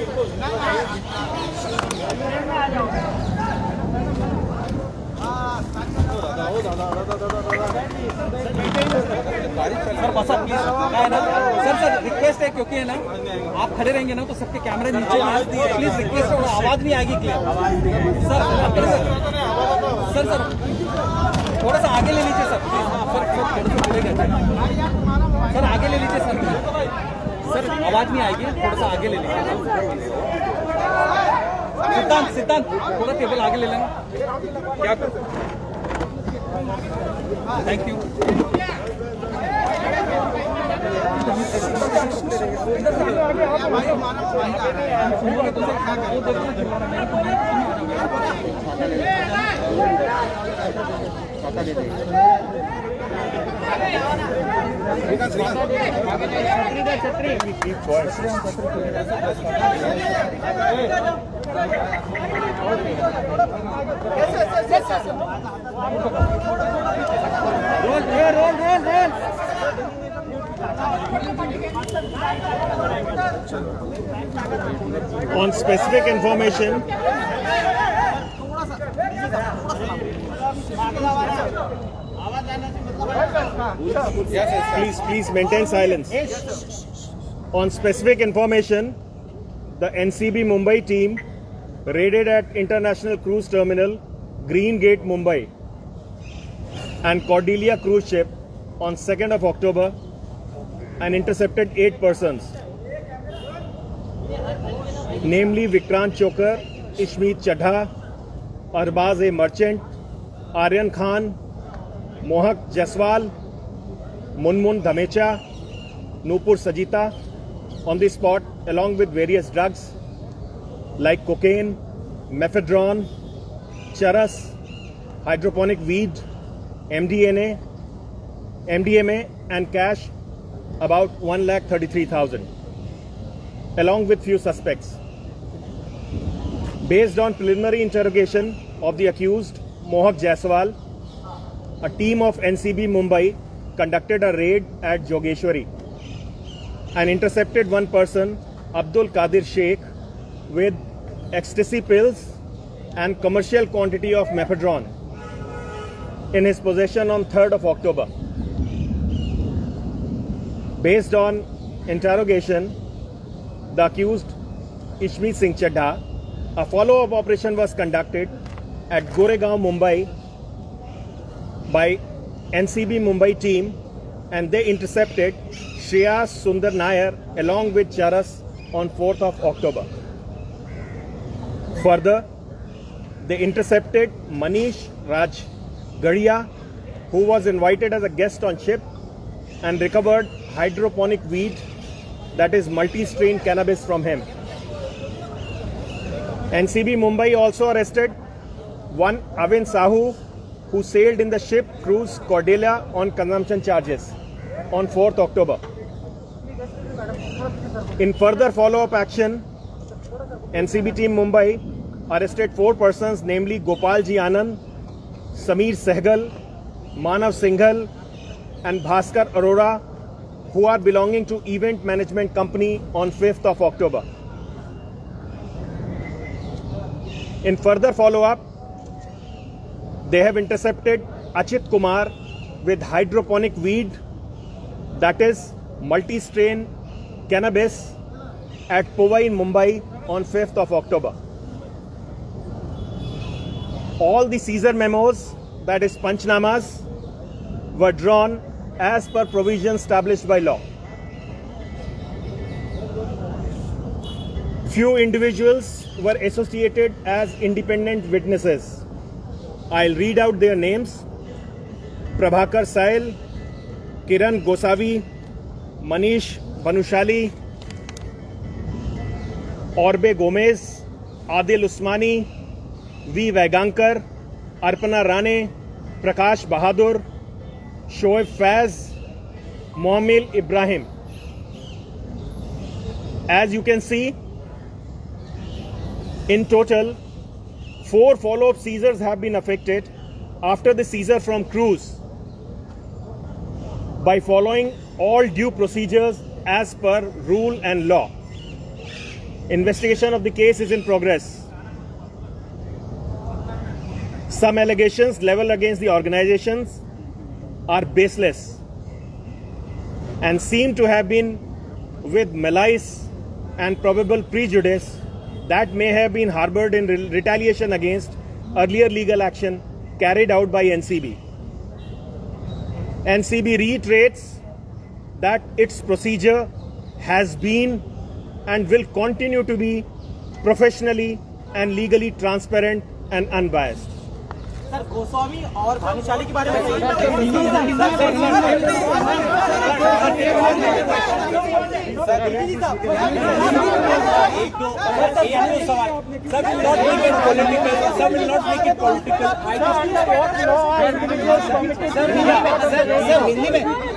Sir बसा please, है ना सर रिक्वेस्ट है, क्योंकि है ना आप खड़े रहेंगे ना तो सबके कैमरे नीचे हैं, प्लीज रिक्वेस्ट है, आवाज नहीं आएगी क्लियर। सर सर सर थोड़ा सा आगे ले लीजिए सर, प्लीज। हाँ सर आगे ले लीजिए सर, सर आवाज नहीं आएगी, थोड़ा सा आगे ले लीजिए। सिद्धांत थोड़ा टेबल आगे ले लेना क्या। Thank you. On specific information, please maintain silence. On specific information, the NCB Mumbai team raided at International Cruise Terminal, Green Gate, Mumbai, and Cordelia cruise ship on 2nd of October and intercepted 8 persons, namely Vikrant Chokar, Ishmeet Chadha, Arbaz a merchant, Aryan Khan, Mohak Jaiswal, Munmun Dhamecha, Nupur Sajita on the spot, along with various drugs like cocaine, mephedrone, charas, hydroponic weed, MDMA, and cash about 1,33,000, along with few suspects. Based on preliminary interrogation of the accused, Mohak Jaiswal, a team of NCB Mumbai conducted a raid at Jogeshwari and intercepted one person, Abdul Qadir Sheikh, with ecstasy pills and commercial quantity of mephedrone in his possession on 3rd of October. Based on interrogation, the accused Ishmeet Singh Chadha, a follow-up operation was conducted at Goregaon, Mumbai by NCB Mumbai team, and they intercepted Shreyas Sundar Nair along with charas on 4th of October. Further, they intercepted Manish Raj Gadia, who was invited as a guest on ship, and recovered hydroponic weed, that is multi-strain cannabis, from him. NCB Mumbai also arrested one Avin Sahu, who sailed in the ship cruise Cordelia on consumption charges on 4th October. In further follow-up action, NCB team Mumbai arrested 4 persons, namely Gopal Ji Anand, Sameer Sehgal, Manav Singhal, and Bhaskar Arora, who are belonging to Event Management Company on 5th of October. In further follow-up, they have intercepted Achit Kumar with hydroponic weed, that is multi-strain cannabis, at Powai in Mumbai on 5th of October. All the seizure memos, that is Panchnamas, were drawn as per provisions established by law. Few individuals were associated as independent witnesses. I'll read out their names: Prabhakar Sail, Kiran Gosavi, Manish Banushali, Orbe Gomez, Adil Usmani, V. Vaigankar, Arpana Rane, Prakash Bahadur, Shoaib Faz, Mohammed Ibrahim. As you can see, in total, 4 follow-up seizures have been effected after the seizure from cruise by following all due procedures as per rule and law. Investigation of the case is in progress. Some allegations leveled against the organizations are baseless and seem to have been with malice and probable prejudice that may have been harbored in retaliation against earlier legal action carried out by NCB. NCB reiterates that its procedure has been and will continue to be professionally and legally transparent and unbiased. Sir Goswami और भानुशाली के बारे में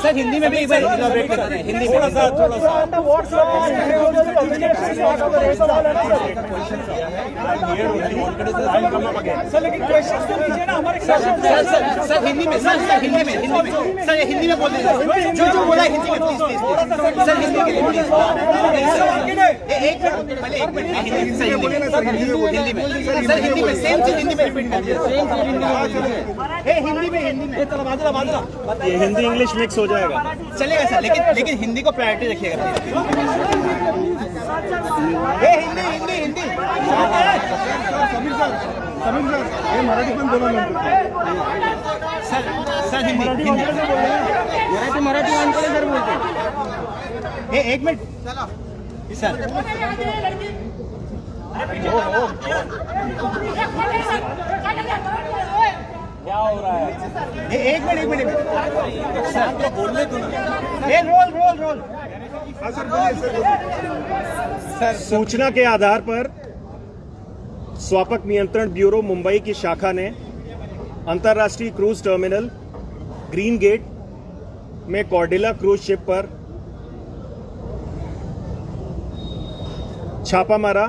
sir Hindi में भी एक बार elaborate कर रहे हैं हिंदी में थोड़ा सा लेकिन सर हिंदी में सर हिंदी में बोल दीजिए जो बोला हिंदी में प्लीज सर हिंदी के लिए एक मिनट हिंदी में सर हिंदी में सेम चीज हिंदी में रिपीट कर दीजिए हिंदी में चलो बाजूला ये हिंदी इंग्लिश मिक्स हो जाएगा चलेगा सर लेकिन हिंदी को प्रायोरिटी रखिएगा हिंदी समीर सर हे मराठी पण बोला नंतर सर हिंदी मराठी माणसाला सर बोलते एक मिनिट चला सर क्या हो रहा है एक मिनट सर तो बोलने दो ना रोल सर बोलिए सर सूचना के आधार पर स्वापक नियंत्रण ब्यूरो मुंबई की शाखा ने अंतर्राष्ट्रीय क्रूज टर्मिनल ग्रीन गेट में कॉर्डेला क्रूज शिप पर छापा मारा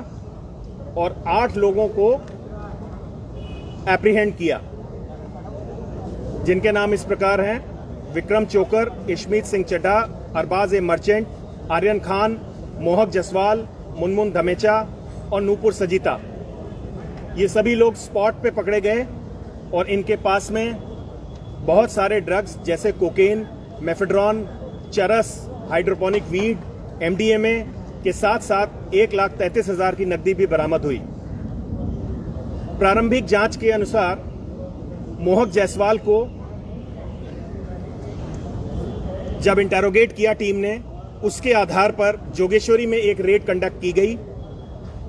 और 8 लोगों को एप्रीहेंड किया, जिनके नाम इस प्रकार हैं: विक्रम चोकर, इशमीत सिंह चड्ढा, अरबाज ए मर्चेंट, आर्यन खान, मोहक जसवाल, मुनमुन धमेचा और नूपुर सजीता। ये सभी लोग स्पॉट पे पकड़े गए और इनके पास में बहुत सारे ड्रग्स जैसे कोकेन, मेफेड्रॉन, चरस, हाइड्रोपोनिक वीड, MDMA के साथ साथ 1,33,000 की नकदी भी बरामद हुई। प्रारंभिक जांच के अनुसार मोहक जायसवाल को जब इंटेरोगेट किया टीम ने, उसके आधार पर जोगेश्वरी में एक रेड कंडक्ट की गई,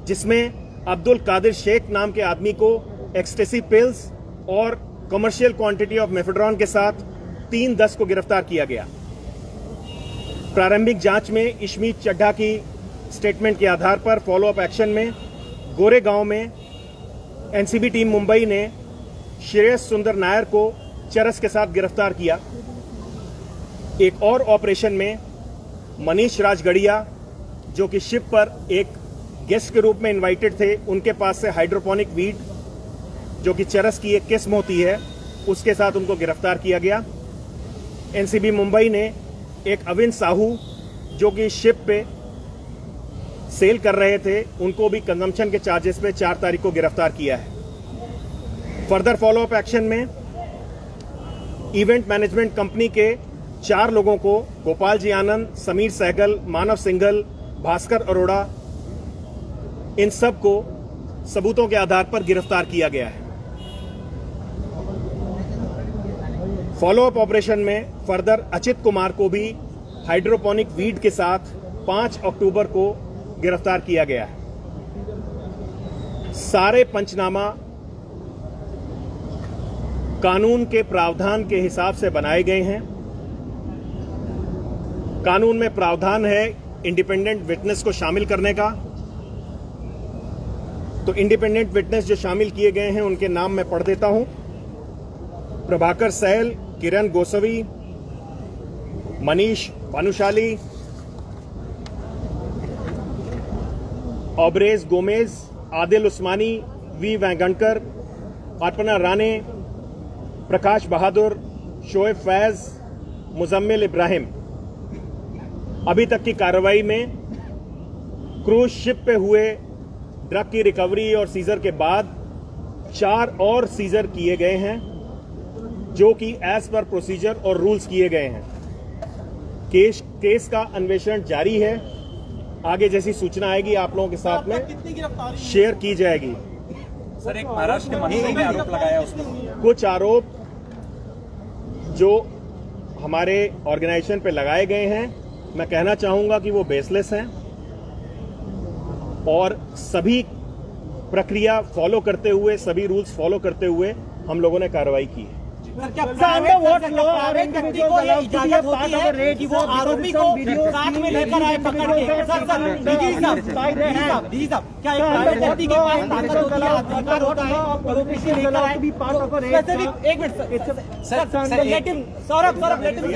जिसमें अब्दुल कादिर शेख नाम के आदमी को एक्सटेसी पिल्स और कमर्शियल क्वांटिटी ऑफ मेफेड्रॉन के साथ 3-10 को गिरफ्तार किया गया। प्रारंभिक जांच में इशमीत चड्ढा की स्टेटमेंट के आधार पर फॉलोअप एक्शन में गोरेगांव में NCB टीम मुंबई ने श्रेयस सुंदर नायर को चरस के साथ गिरफ्तार किया। एक और ऑपरेशन में मनीष राजगढ़िया, जो कि शिप पर एक गेस्ट के रूप में इनवाइटेड थे, उनके पास से हाइड्रोपोनिक वीड, जो कि चरस की एक किस्म होती है, उसके साथ उनको गिरफ्तार किया गया। NCB मुंबई ने एक अविन साहू, जो कि शिप पे सेल कर रहे थे, उनको भी कंजम्पशन के चार्जेस पे 4 तारीख को गिरफ्तार किया है। फर्दर फॉलोअप एक्शन में इवेंट मैनेजमेंट कंपनी के 4 लोगों को, गोपाल जी आनंद, समीर सहगल, मानव सिंघल, भास्कर अरोड़ा, इन सब को सबूतों के आधार पर गिरफ्तार किया गया है। फॉलोअप ऑपरेशन में फर्दर अचित कुमार को भी हाइड्रोपोनिक वीड के साथ 5 अक्टूबर को गिरफ्तार किया गया है। सारे पंचनामा कानून के प्रावधान के हिसाब से बनाए गए हैं। कानून में प्रावधान है इंडिपेंडेंट विटनेस को शामिल करने का। तो इंडिपेंडेंट विटनेस जो शामिल किए गए हैं उनके नाम मैं पढ़ देता हूं: Prabhakar Sahal, Kiran Gosavi, Manish Bhanushali, Aubrey Gomez, Adil Usmani, V Vaingankar, Arpana Rane, Prakash Bahadur, Shoaib Faiz, Muzammil Ibrahim. अभी तक की कार्रवाई में क्रूज शिप पे हुए ड्रग की रिकवरी और सीजर के बाद 4 और सीजर किए गए हैं, जो कि एज पर प्रोसीजर और रूल्स किए गए हैं। केस का अन्वेषण जारी है। आगे जैसी सूचना आएगी आप लोगों के साथ में शेयर की जाएगी। सर, एक महाराष्ट्र के मंत्री ने आरोप लगाया उसमें कुछ आरोप जो हमारे ऑर्गेनाइजेशन पे लगाए गए हैं, मैं कहना चाहूंगा कि वो बेसलेस हैं और सभी प्रक्रिया फॉलो करते हुए, सभी रूल्स फॉलो करते हुए हम लोगों ने कार्रवाई की है। प्राइवेट व्यक्ति को ये इजाजत होती है कि वो आरोपी को साथ में लेकर आए पकड़ के? डीजी साहब, क्या एक प्राइवेट व्यक्ति के पास ताकत होती है, अधिकार होता है आरोपी से लेकर आए? स्पेसिफिक, एक minute sir, let him, Saurabh let him.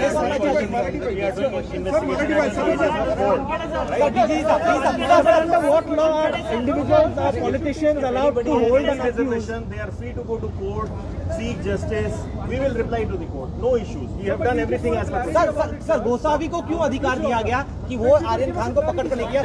What law are individuals or politicians allowed to hold an accused? They are free to go to court, seek justice. We will reply to the court. No issues. We have done everything as per. Sir, Gosavi को क्यों अधिकार दिया गया कि वो आर्यन खान को पकड़ कर ले गया?